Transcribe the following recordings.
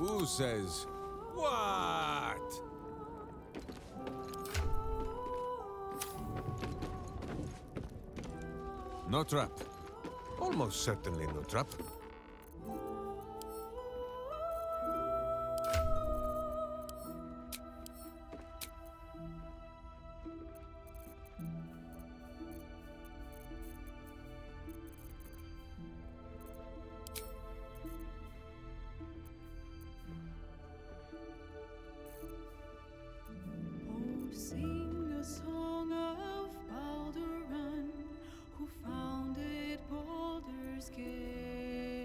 Who says what? No trap. Almost certainly no trap. Oh, sing a song of Baldur, who founded Baldur's Gate.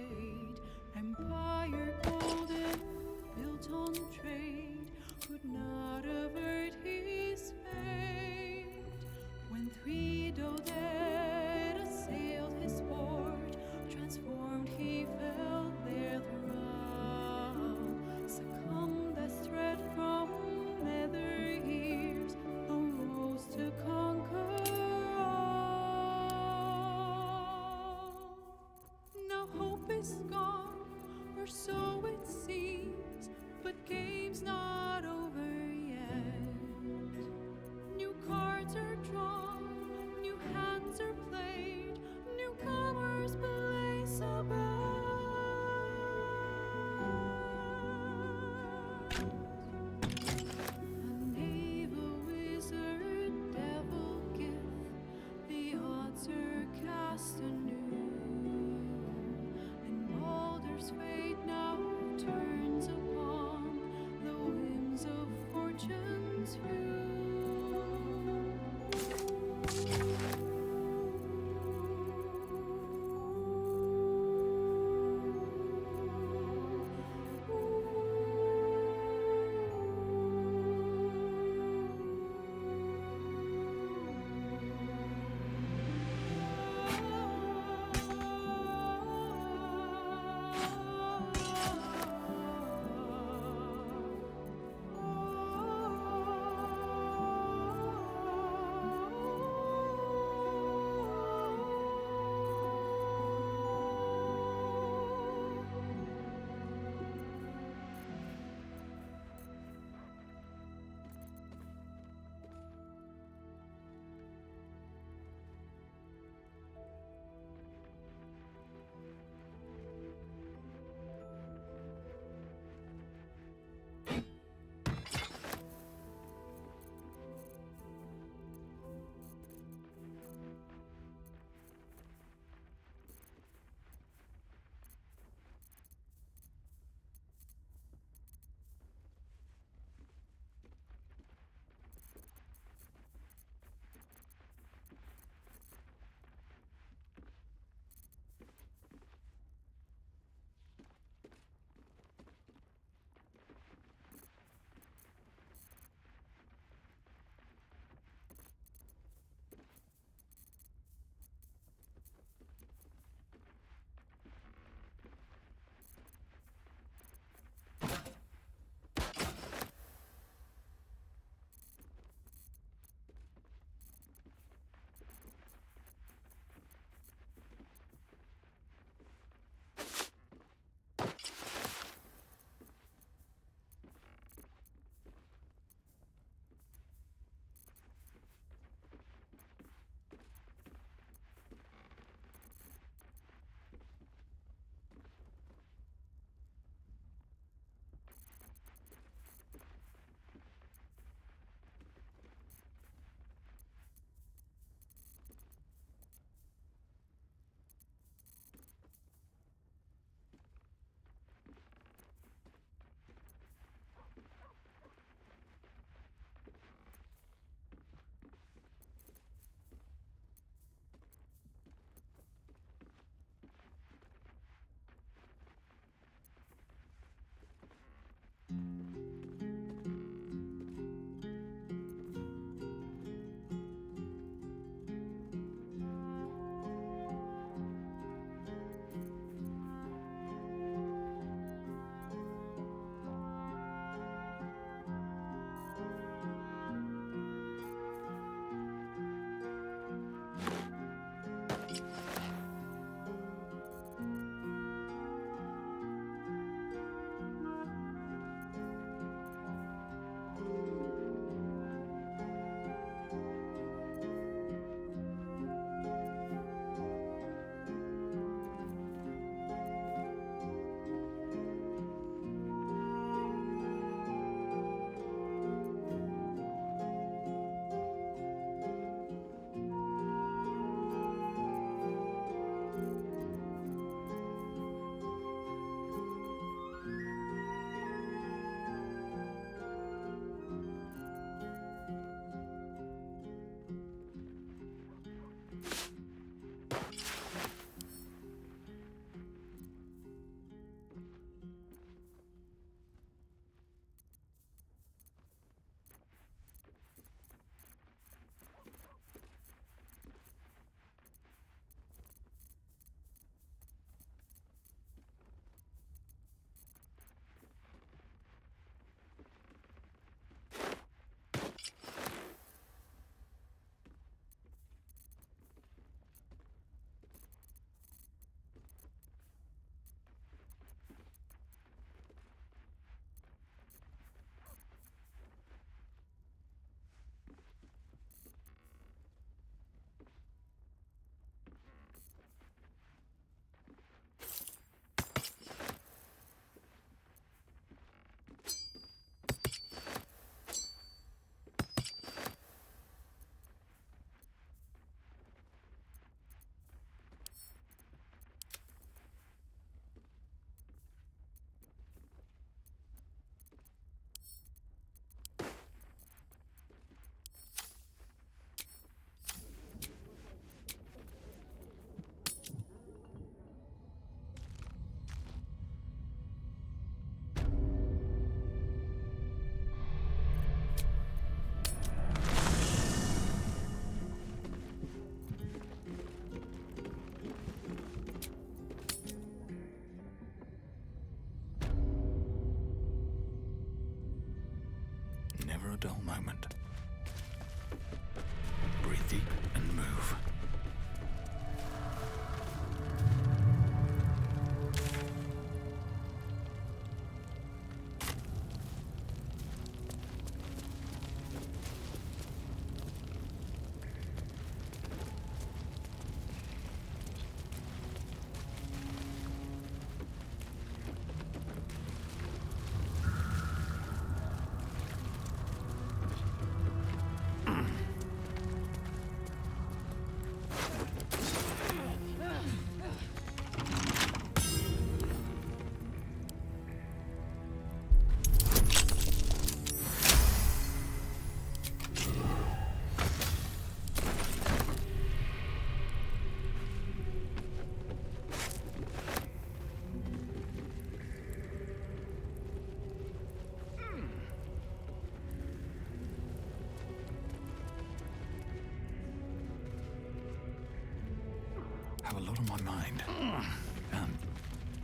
have a lot on my mind.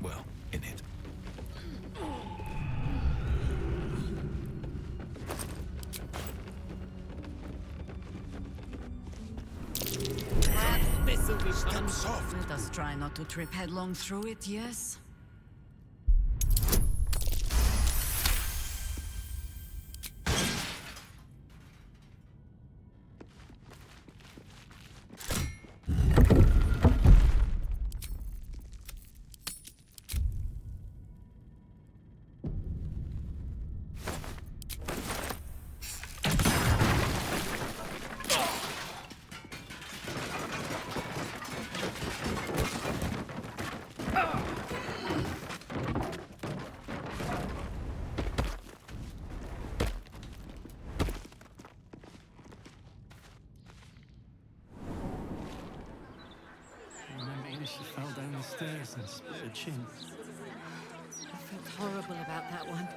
Well, in it. This'll be fun. Soft. Let us try not to trip headlong through it, yes? She fell down the stairs and split her chin. I felt horrible about that one.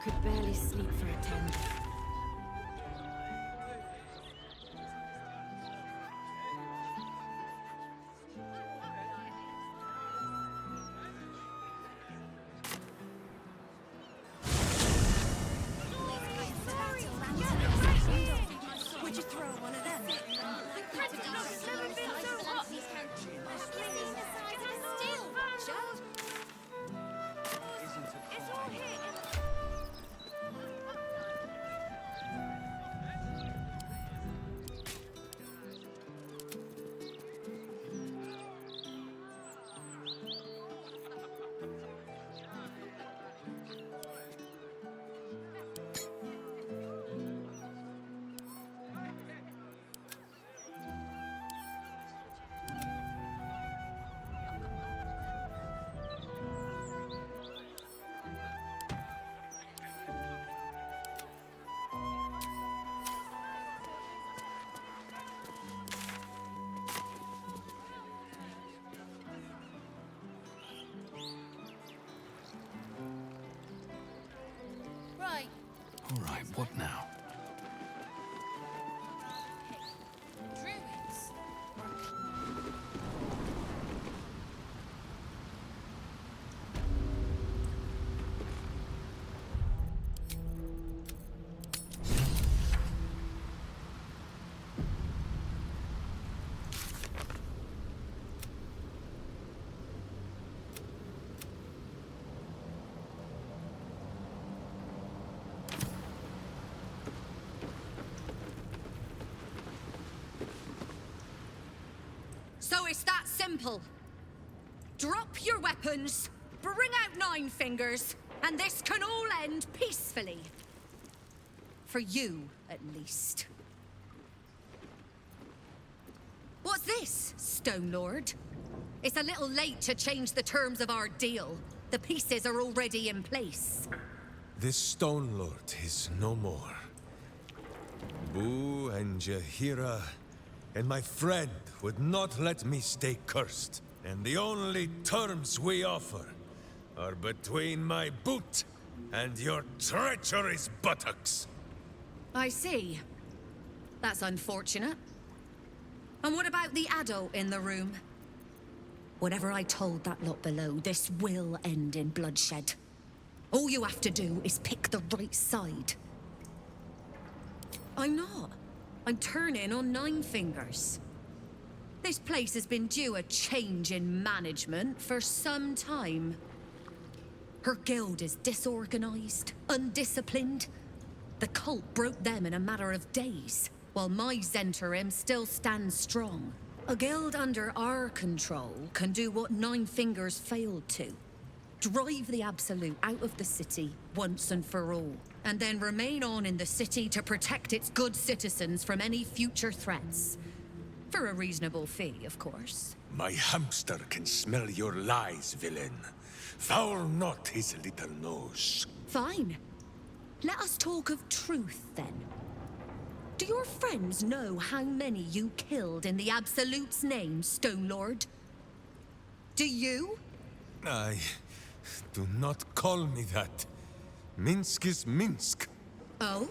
Could barely sleep for a 10. Would you throw one of them? All right, what now? Druids. So it's that simple. Drop your weapons, bring out Nine Fingers, and this can all end peacefully. For you, at least. What's this, Stone Lord? It's a little late to change the terms of our deal. The pieces are already in place. This Stone Lord is no more. Boo and Jahira and my friend would not let me stay cursed. And the only terms we offer are between my boot and your treacherous buttocks. I see. That's unfortunate. And what about the adult in the room? Whatever I told that lot below, this will end in bloodshed. All you have to do is pick the right side. I'm not. I'm turning on Nine Fingers. This place has been due a change in management for some time. Her guild is disorganized, undisciplined. The cult broke them in a matter of days, while my Zentarim still stands strong. A guild under our control can do what Nine Fingers failed to. Drive the Absolute out of the city once and for all, and then remain on in the city to protect its good citizens from any future threats. For a reasonable fee, of course. My hamster can smell your lies, villain. Foul not his little nose. Fine. Let us talk of truth, then. Do your friends know how many you killed in the Absolute's name, Stone Lord? Do you? Do not call me that. Minsk is Minsk. Oh?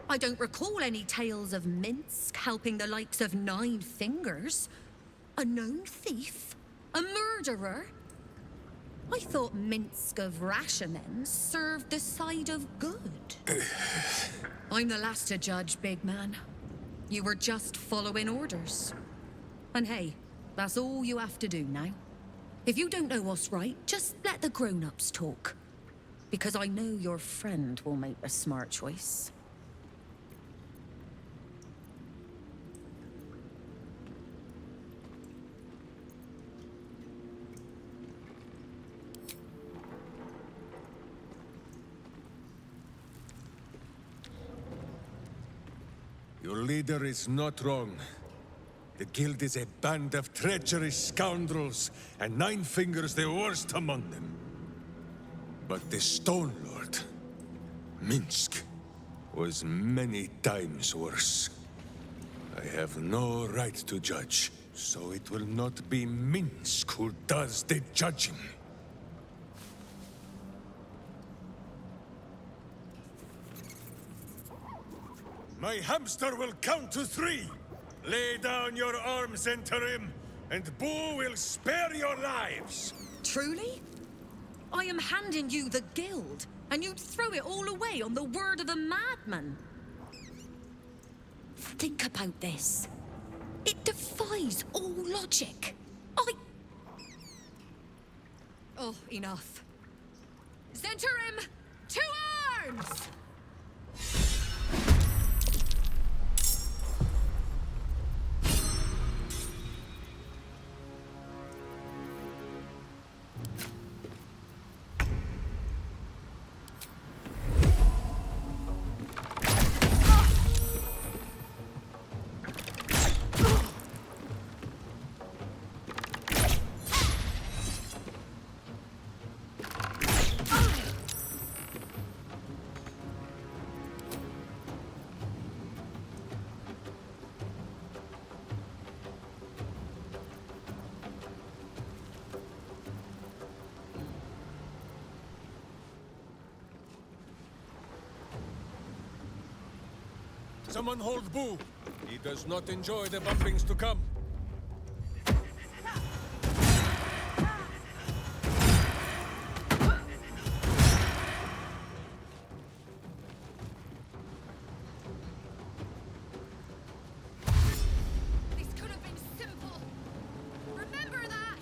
I don't recall any tales of Minsk helping the likes of Nine Fingers. A known thief? A murderer? I thought Minsk of Rashamens served the side of good. I'm the last to judge, big man. You were just following orders. And hey, that's all you have to do now. If you don't know what's right, just let the grown-ups talk. Because I know your friend will make a smart choice. Your leader is not wrong. The guild is a band of treacherous scoundrels, and Nine Fingers the worst among them. But the Stone Lord, Minsk, was many times worse. I have no right to judge, so it will not be Minsk who does the judging. My hamster will count to 3. Lay down your arms, Interim, and Boo will spare your lives. Truly? I am handing you the guild, and you'd throw it all away on the word of a madman. Think about this. It defies all logic. Oh, enough. Zentarim, to arms! Someone hold Boo. He does not enjoy the bumpings to come. This could have been simple. Remember that!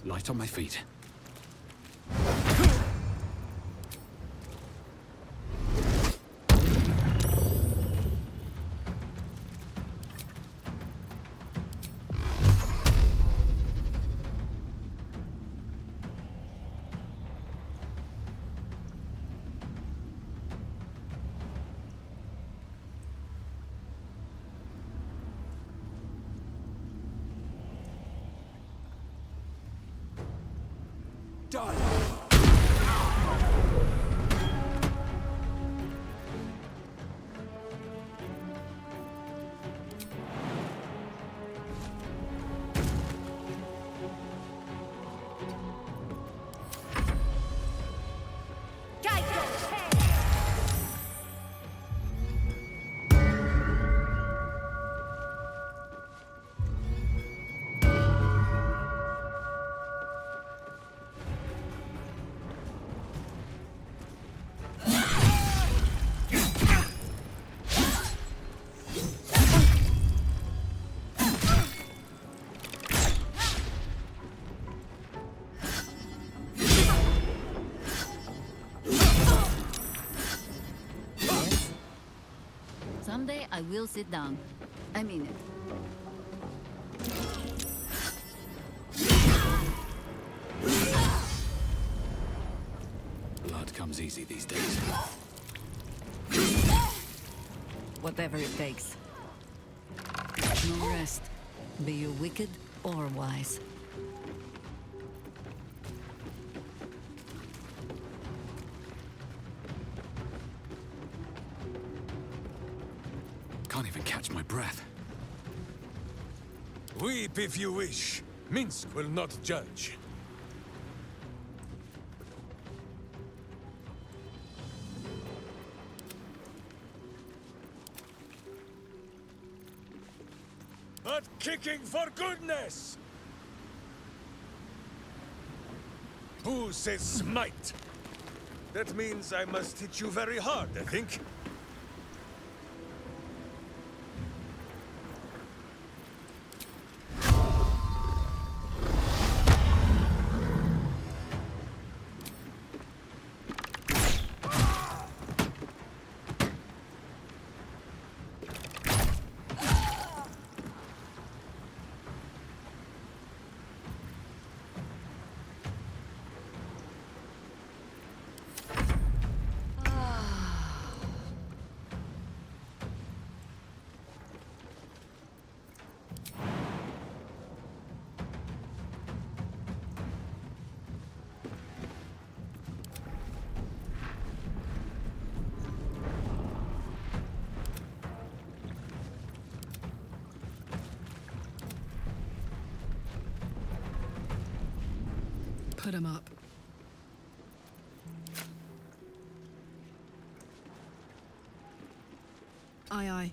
Light on my feet. Done! Someday I will sit down. I mean it. Blood comes easy these days. Whatever it takes. No rest. Be you wicked or wise. Can't even catch my breath. Weep if you wish. Minsk will not judge. But kicking for goodness! Who says smite? That means I must hit you very hard, I think. Put him up. Aye, aye.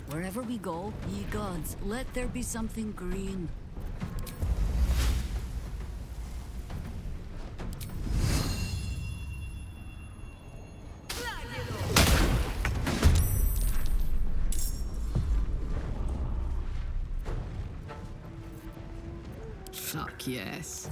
Wherever we go, ye gods, let there be something green. Fuck yes.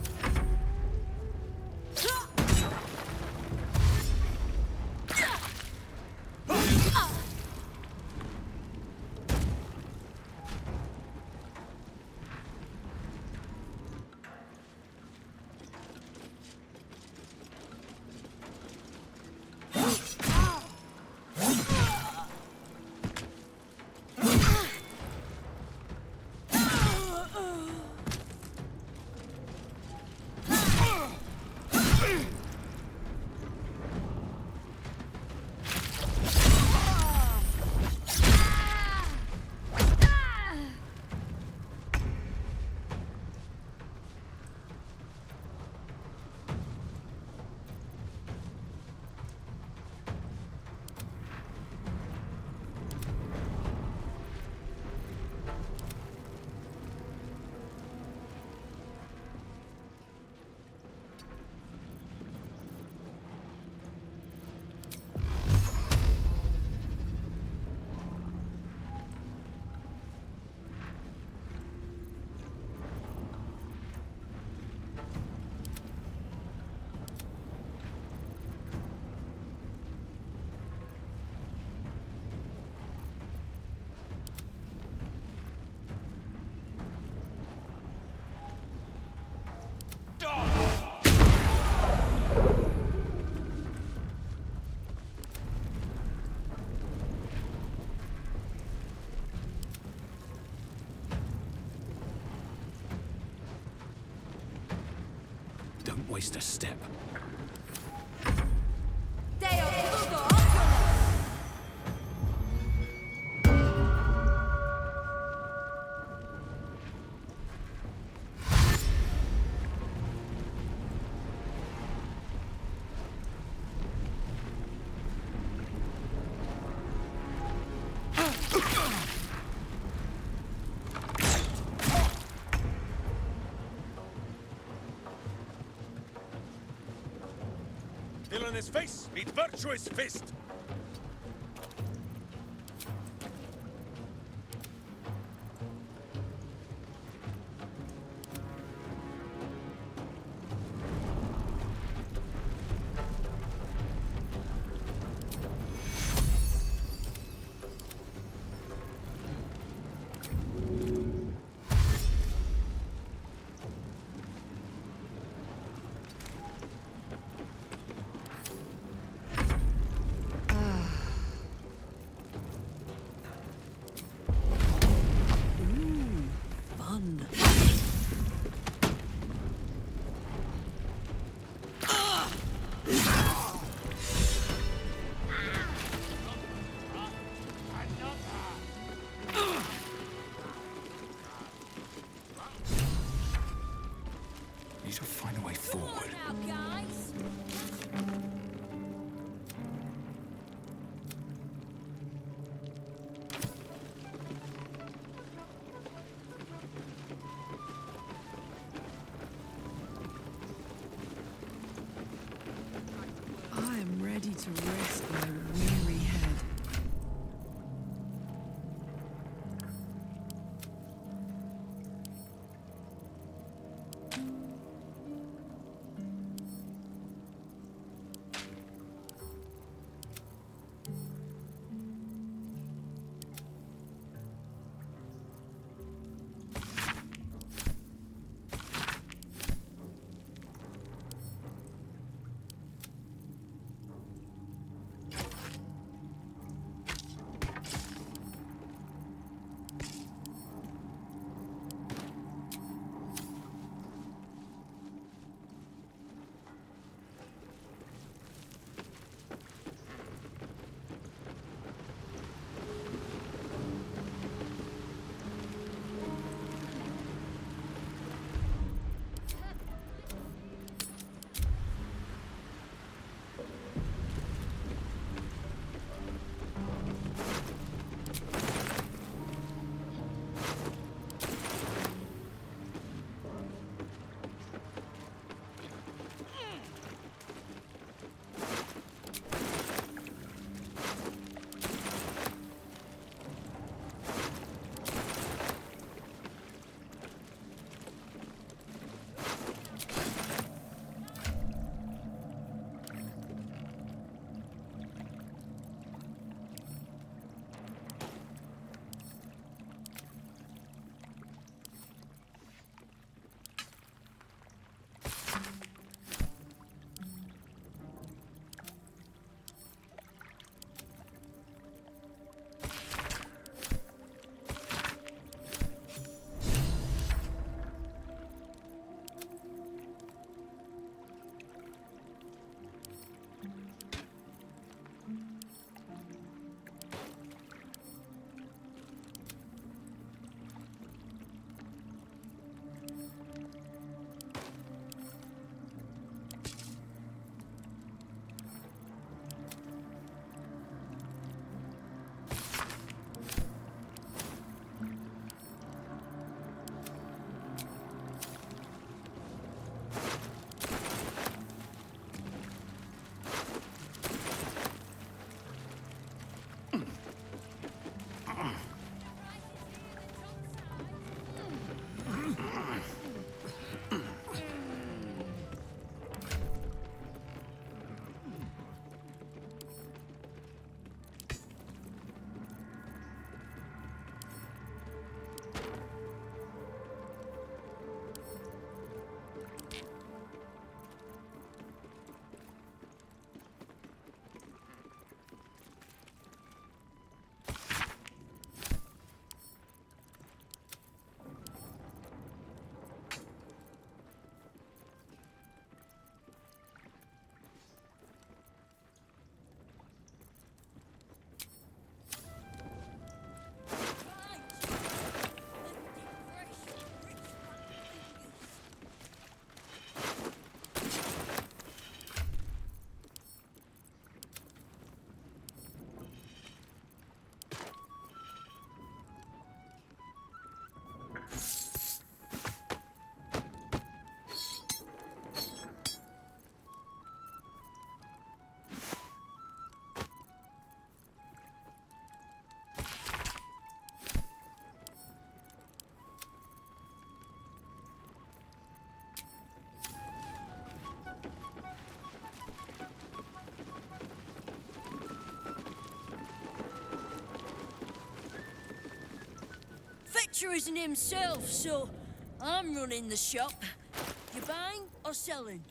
Don't waste a step. Villainous face meet virtuous fist. Need to find a way forward. I am ready to rest my weary head. butcher isn't himself, so I'm running the shop. You buying or selling?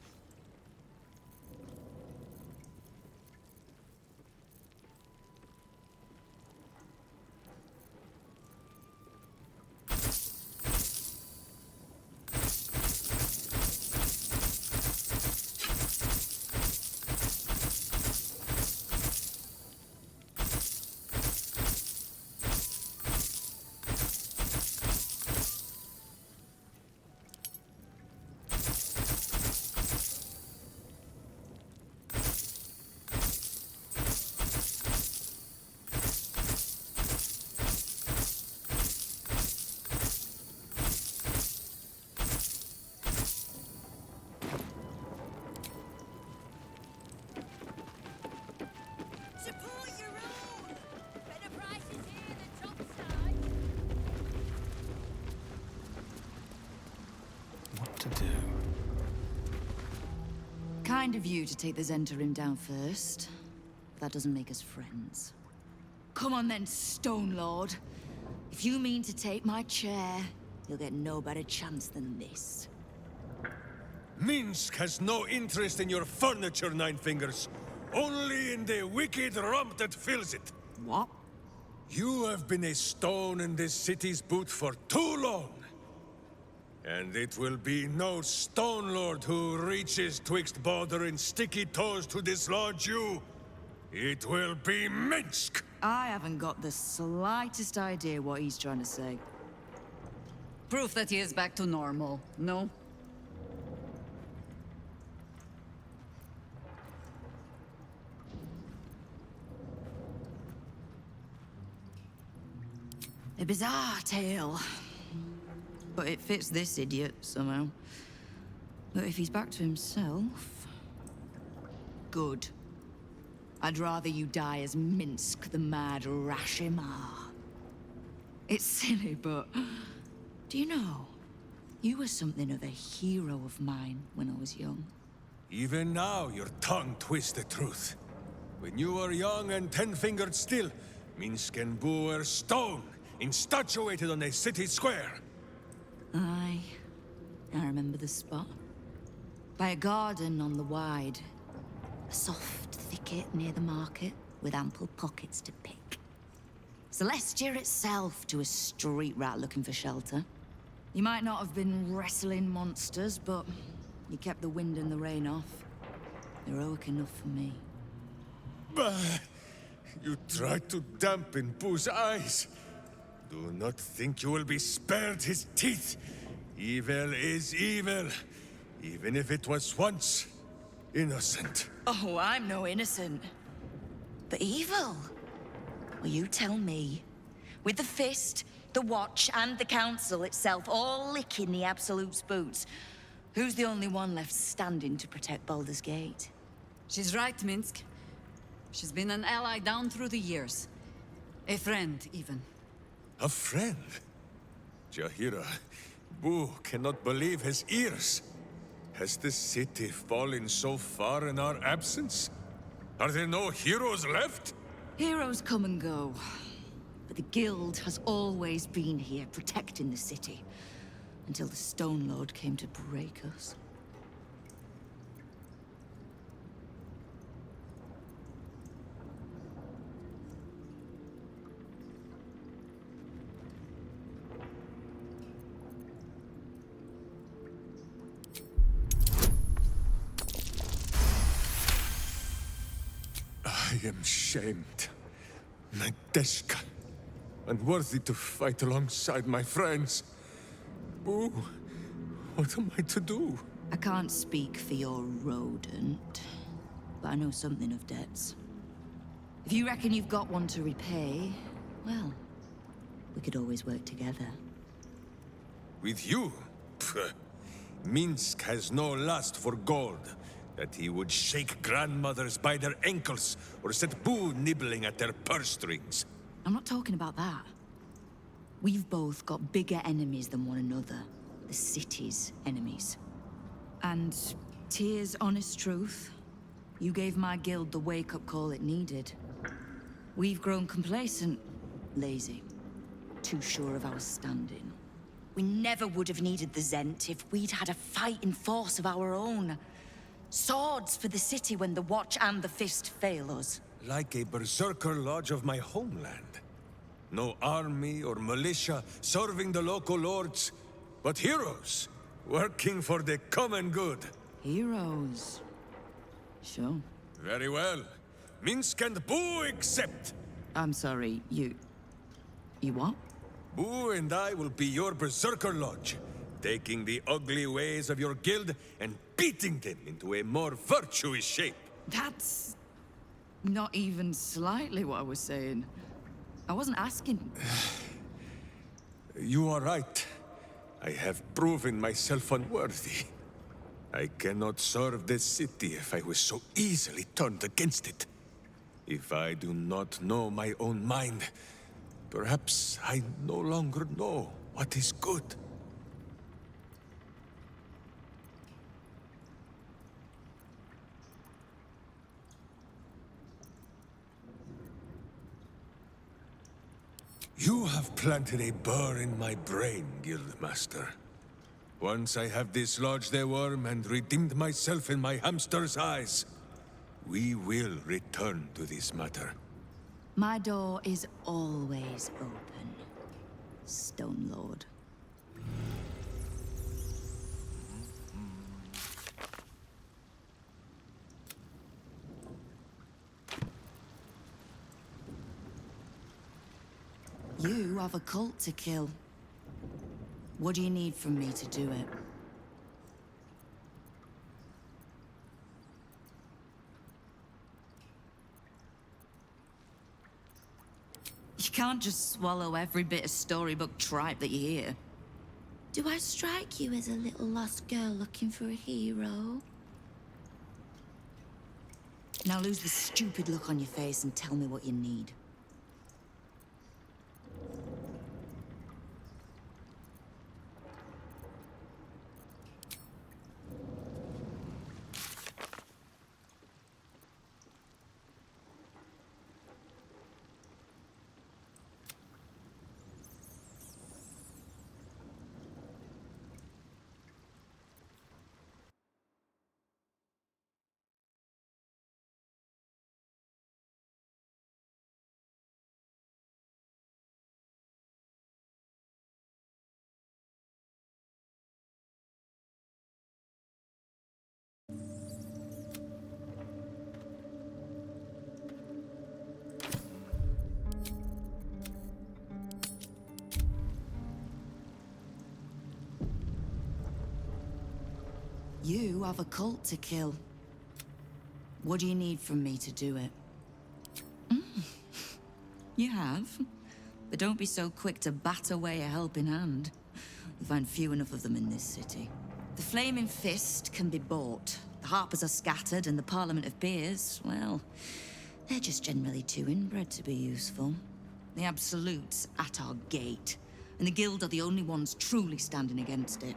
Support your own! Better prices here than topside. What to do? Kind of you to take the Zentarim down first. That doesn't make us friends. Come on then, Stone Lord. If you mean to take my chair, you'll get no better chance than this. Minsk has no interest in your furniture, Nine Fingers. Only in the wicked rump that fills it. What? You have been a stone in this city's boot for too long. And it will be no Stone Lord who reaches twixt Baldur and sticky toes to dislodge you. It will be Minsk! I haven't got the slightest idea what he's trying to say. Proof that he is back to normal, no? A bizarre tale. But it fits this idiot somehow. But if he's back to himself... Good. I'd rather you die as Minsk, the mad Rashimar. It's silly, but... Do you know? You were something of a hero of mine when I was young. Even now, your tongue twists the truth. When you were young and 10-fingered still, Minsk and Boo were stone, instatuated on a city square. Aye. I remember the spot. By a garden on the Wide. A soft thicket near the market, with ample pockets to pick. Celestia itself to a street rat looking for shelter. You might not have been wrestling monsters, but you kept the wind and the rain off. Heroic enough for me. Bah! You tried to dampen Boo's eyes. Do not think you will be spared his teeth. Evil is evil, even if it was once innocent. Oh, I'm no innocent. But evil? Well, you tell me. With the Fist, the Watch, and the Council itself all licking the Absolute's boots, who's the only one left standing to protect Baldur's Gate? She's right, Minsk. She's been an ally down through the years. A friend, even. A friend? Jahira, Boo cannot believe his ears. Has the city fallen so far in our absence? Are there no heroes left? Heroes come and go. But the Guild has always been here, protecting the city. Until the Stone Lord came to break us. I am shamed. Nadeshka. Unworthy to fight alongside my friends. Boo, what am I to do? I can't speak for your rodent, but I know something of debts. If you reckon you've got one to repay, well, we could always work together. With you? Pfft. Minsk has no lust for gold. That he would shake grandmothers by their ankles, or set Boo nibbling at their purse strings. I'm not talking about that. We've both got bigger enemies than one another. The city's enemies. And Tyr's honest truth, you gave my guild the wake-up call it needed. We've grown complacent, lazy. too sure of our standing. We never would have needed the Zent if we'd had a fighting force of our own. Swords for the city when the Watch and the Fist fail us. Like a berserker lodge of my homeland. No army or militia serving the local lords, but heroes working for the common good. Heroes. Sure. Very well. Minsk and Boo accept. I'm sorry, you what? Boo and I will be your berserker lodge, taking the ugly ways of your guild and beating them into a more virtuous shape. That's not even slightly what I was saying. I wasn't asking. You are right. I have proven myself unworthy. I cannot serve this city if I was so easily turned against it. If I do not know my own mind, perhaps I no longer know what is good. You have planted a burr in my brain, Guildmaster. Once I have dislodged the worm and redeemed myself in my hamster's eyes, we will return to this matter. My door is always open, Stone Lord. You have a cult to kill. What do you need from me to do it? You can't just swallow every bit of storybook tripe that you hear. Do I strike you as a little lost girl looking for a hero? Now lose the stupid look on your face and tell me what you need. You have a cult to kill. What do you need from me to do it? You have. But don't be so quick to bat away a helping hand. You find few enough of them in this city. The Flaming Fist can be bought. The Harpers are scattered, and the Parliament of Peers, well, they're just generally too inbred to be useful. The Absolute's at our gate, and the Guild are the only ones truly standing against it.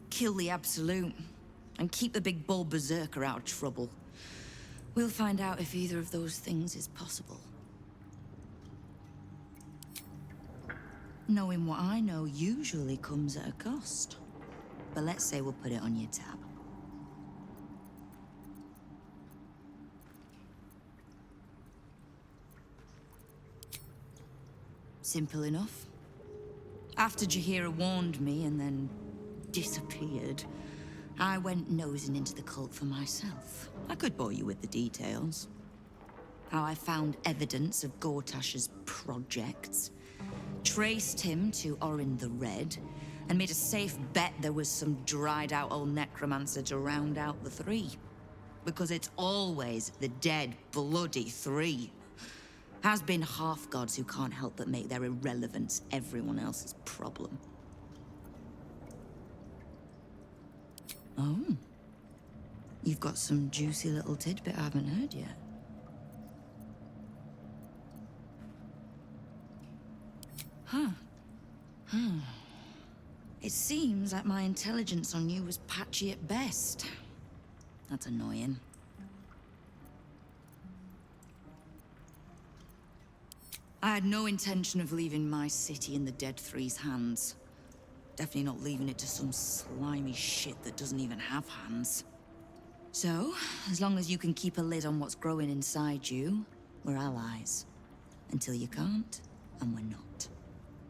Kill the Absolute, and keep the big bull berserker out of trouble. We'll find out if either of those things is possible. Knowing what I know usually comes at a cost. But let's say we'll put it on your tab. Simple enough. After Jaheira warned me and then disappeared, I went nosing into the cult for myself. I could bore you with the details. How I found evidence of Gortash's projects, traced him to Orin the Red, and made a safe bet there was some dried-out old necromancer to round out the three. Because it's always the dead, bloody three. Has been half-gods who can't help but make their irrelevance everyone else's problem. Oh. You've got some juicy little tidbit I haven't heard yet. Huh. It seems like my intelligence on you was patchy at best. That's annoying. I had no intention of leaving my city in the Dead Three's hands. Definitely not leaving it to some slimy shit that doesn't even have hands. So, as long as you can keep a lid on what's growing inside you, we're allies. Until you can't, and we're not.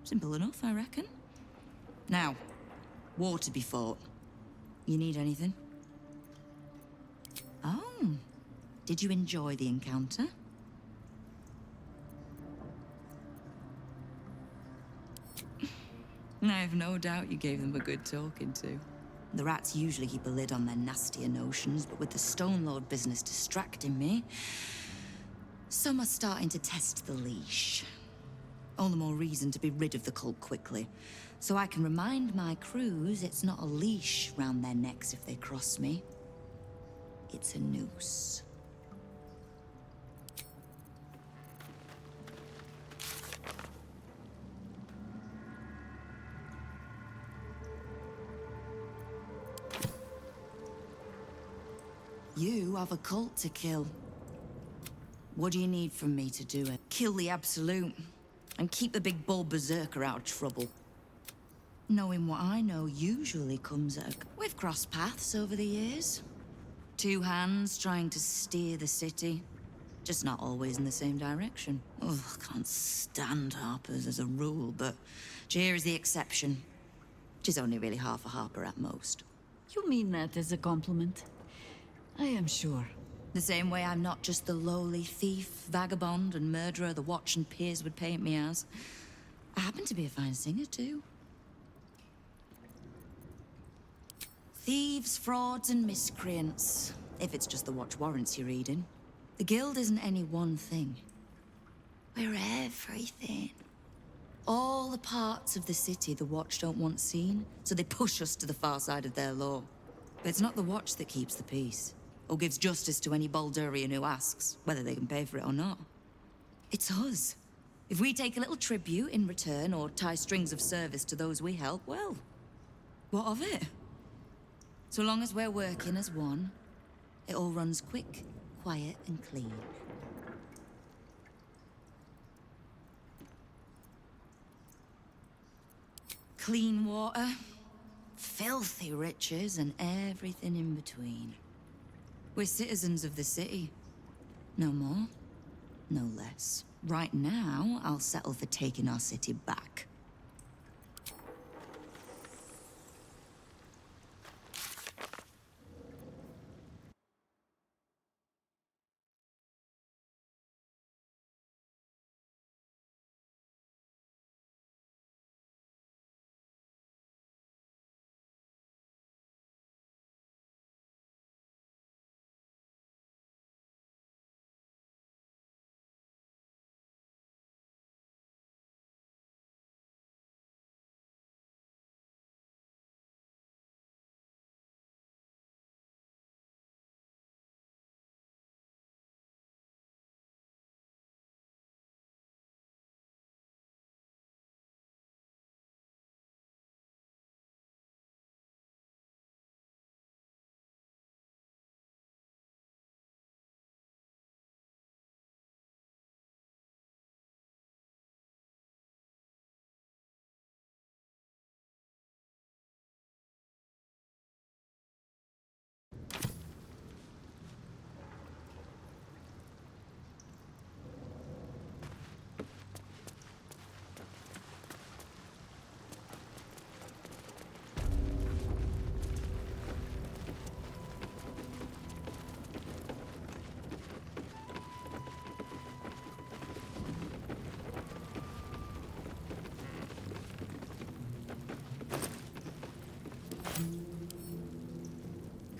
Simple enough, I reckon. Now, war to be fought. You need anything? Oh, did you enjoy the encounter? I have no doubt you gave them a good talking to. The rats usually keep a lid on their nastier notions, but with the Stone Lord business distracting me, some are starting to test the leash. All the more reason to be rid of the cult quickly, so I can remind my crews it's not a leash round their necks if they cross me. It's a noose. You have a cult to kill. What do you need from me to do it? Kill the Absolute, and keep the big bull berserker out of trouble. Knowing what I know usually comes at We've crossed paths over the years. Two hands trying to steer the city. Just not always in the same direction. Oh, I can't stand harpers as a rule, but Jir is the exception. She's only really half a harper at most. You mean that as a compliment? I am sure. The same way I'm not just the lowly thief, vagabond, and murderer the Watch and peers would paint me as. I happen to be a fine singer, too. Thieves, frauds, and miscreants. If it's just the Watch warrants you're reading. The Guild isn't any one thing. We're everything. All the parts of the city the Watch don't want seen, so they push us to the far side of their law. But it's not the Watch that keeps the peace, or gives justice to any Baldurian who asks, whether they can pay for it or not. It's us. If we take a little tribute in return, or tie strings of service to those we help, well, what of it? So long as we're working as one, it all runs quick, quiet, and clean. Clean water, filthy riches, and everything in between. We're citizens of the city. No more, no less. Right now, I'll settle for taking our city back.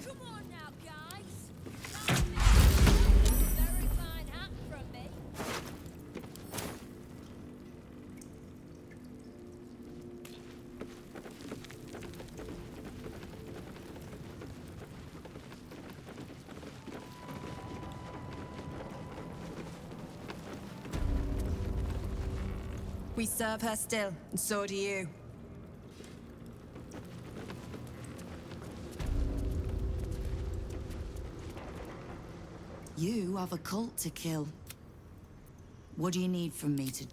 Come on now, guys. Very fine hat from me. We serve her still, and so do you. You have a cult to kill. What do you need from me to...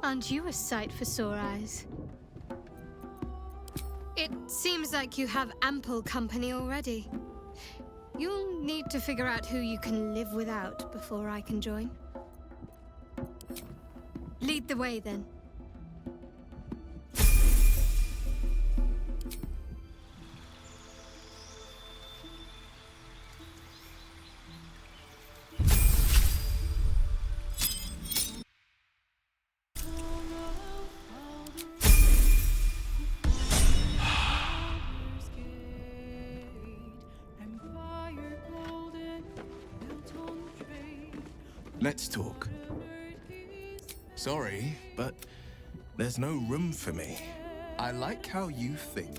Aren't you a sight for sore eyes? It seems like you have ample company already. You'll need to figure out who you can live without before I can join. Lead the way, then. Let's talk. Sorry, but there's no room for me. I like how you think.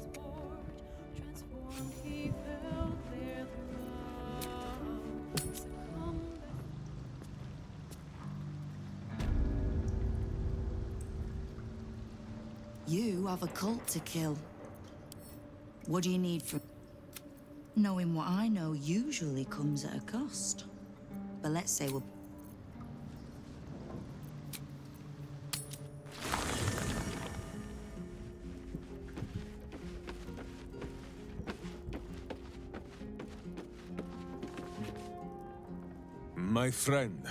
You have a cult to kill. What do you need from... Knowing what I know usually comes at a cost. But let's say we're... My friend,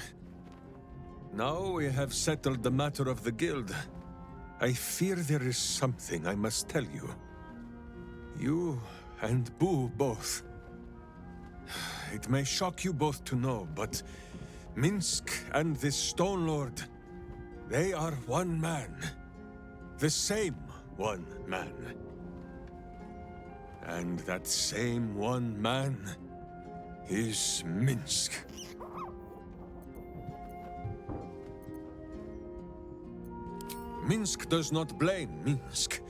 now we have settled the matter of the guild. I fear there is something I must tell you. You and Boo both. It may shock you both to know, but Minsk and this Stone Lord, they are one man. The same one man. And that same one man is Minsk. Minsk does not blame Minsk.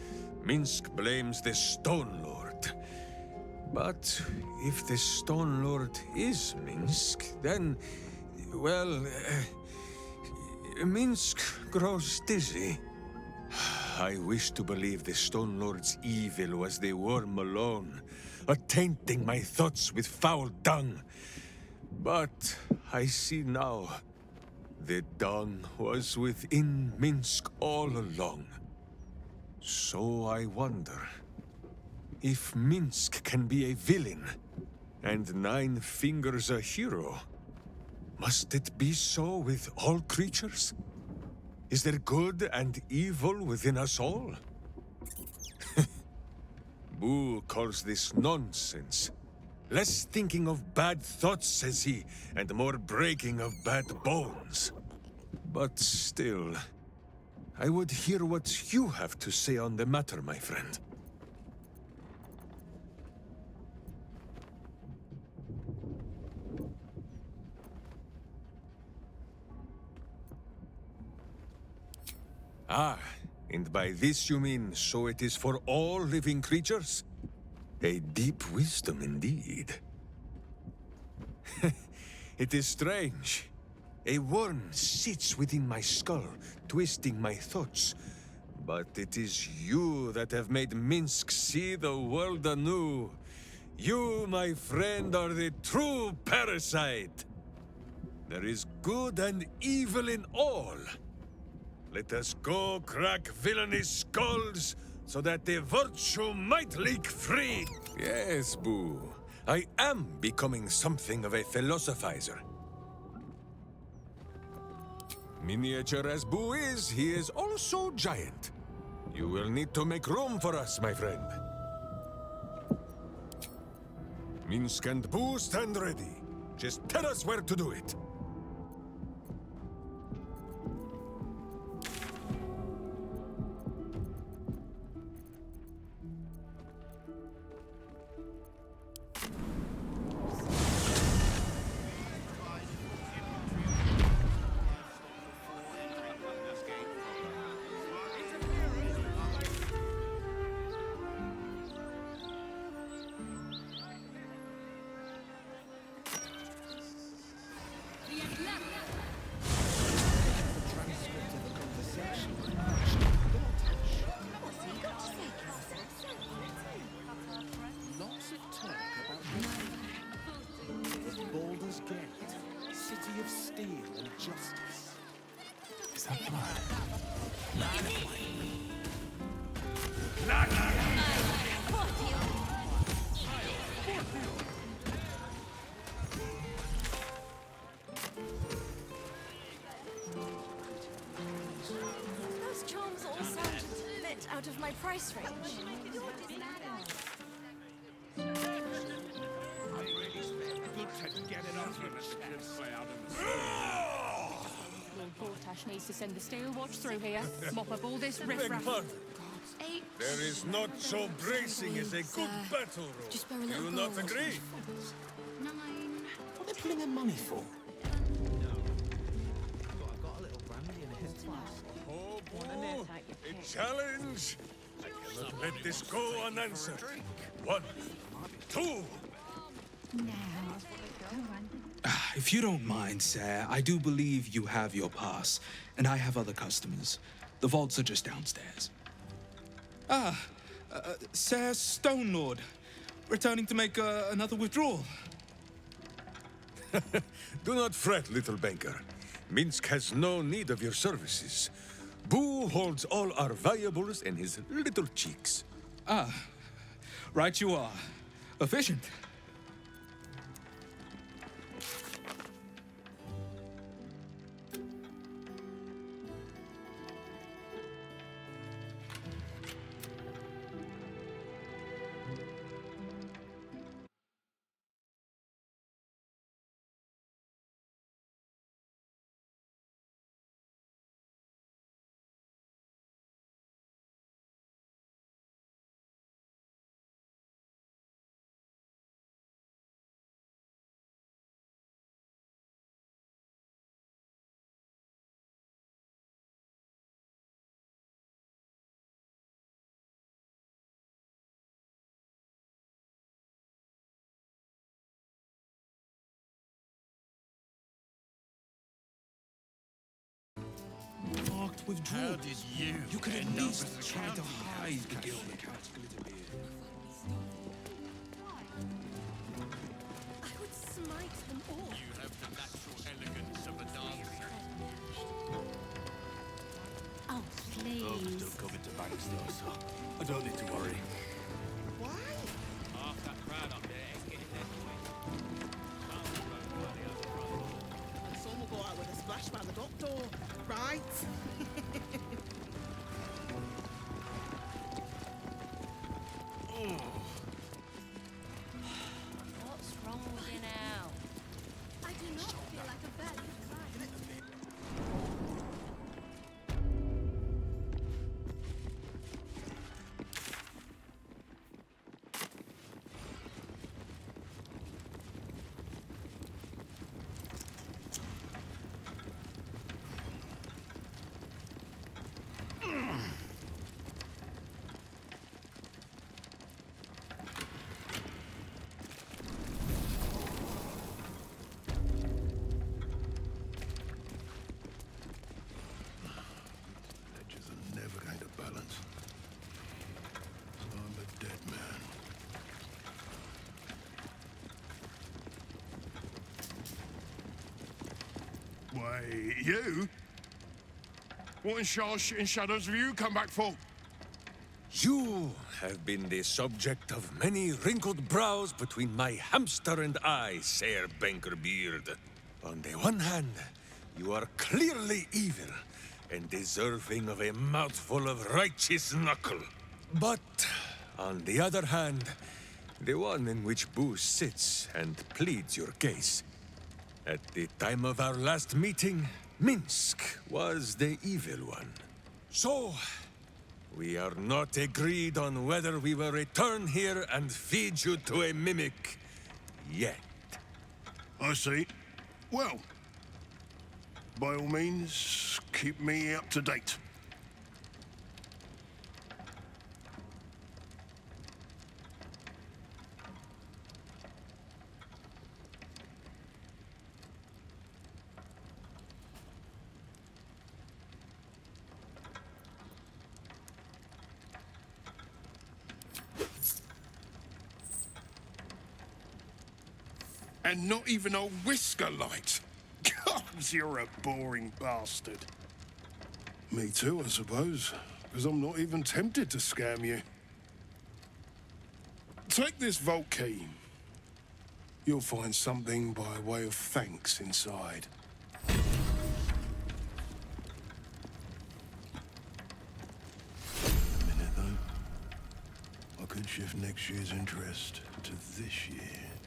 Minsk blames the Stone Lord. But if the Stone Lord is Minsk, then, well, Minsk grows dizzy. I wish to believe the Stone Lord's evil was the worm alone, tainting my thoughts with foul dung. But I see now. The dung was within Minsk all along. So I wonder, if Minsk can be a villain, and Nine Fingers a hero, must it be so with all creatures? Is there good and evil within us all? Boo calls this nonsense. Less thinking of bad thoughts, says he, and more breaking of bad bones. But still, I would hear what you have to say on the matter, my friend. Ah, and by this you mean, so it is for all living creatures? A deep wisdom indeed. It is strange. A worm sits within my skull, twisting my thoughts. But it is you that have made Minsk see the world anew. You, my friend, are the true parasite. There is good and evil in all. Let us go crack villainous skulls, so that the virtue might leak free. Yes, Boo. I am becoming something of a philosophizer. Miniature as Boo is, he is also giant. You will need to make room for us, my friend. Minsk and Boo stand ready. Just tell us where to do it. out of my price range. Lord Gortash needs to send the steel watch through here. Mop up all this Beg riffraff. pardon. There is not so bracing as a good battle roll. Do you not agree? 9. What are they pulling their money for? Oh, boo! A challenge! I cannot let this go unanswered. 1, 2. If you don't mind, sir, I do believe you have your pass, and I have other customers. The vaults are just downstairs. Sir Stone Lord, returning to make another withdrawal. Do not fret, little banker. Minsk has no need of your services. Boo holds all our valuables in his little cheeks. Right you are. Efficient. Marked withdrawal. How did you? You could at least try to hide the guild account a little bit. I would smite them all. You have the natural elegance of a dancer. Oh, please. Still coming to banks though, so I don't need to worry. Why? Half that crowd up there is getting their point. And some will go out with a splash by the dock door, right? What's wrong with you now? I do not feel like a valued client. Ledgers are never going to balance. So I'm a dead man. Why, you? What in shadows have you come back for? You have been the subject of many wrinkled brows between my hamster and I, Sir Bankerbeard. On the one hand, you are clearly evil and deserving of a mouthful of righteous knuckle. But, on the other hand, the one in which Boo sits and pleads your case. At the time of our last meeting, Minsk was the evil one. So, we are not agreed on whether we will return here and feed you to a mimic yet. I see. Well, by all means, keep me up to date. And not even a whisker light. God, you're a boring bastard. Me too, I suppose. Because I'm not even tempted to scam you. Take this vault key. You'll find something by way of thanks inside. A minute. shift next year's interest to this year.